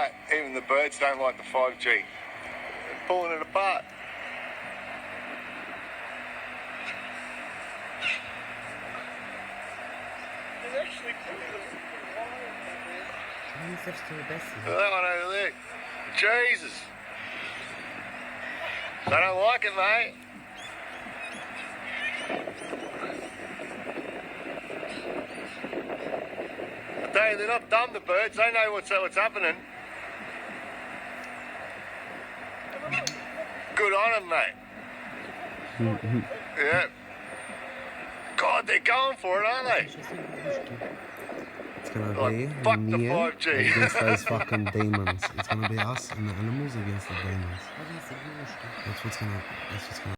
Mate, even the birds don't like the 5G. They're pulling it apart. It's actually pretty that one over there. Jesus. They don't like it, mate. They're not dumb, the birds. They know what's happening. Good on them, mate. Yeah. God, they're going for it, aren't they? It's gonna Like, be fuck me the 5G. against those fucking demons. It's gonna be us and the animals against the demons. That's what's gonna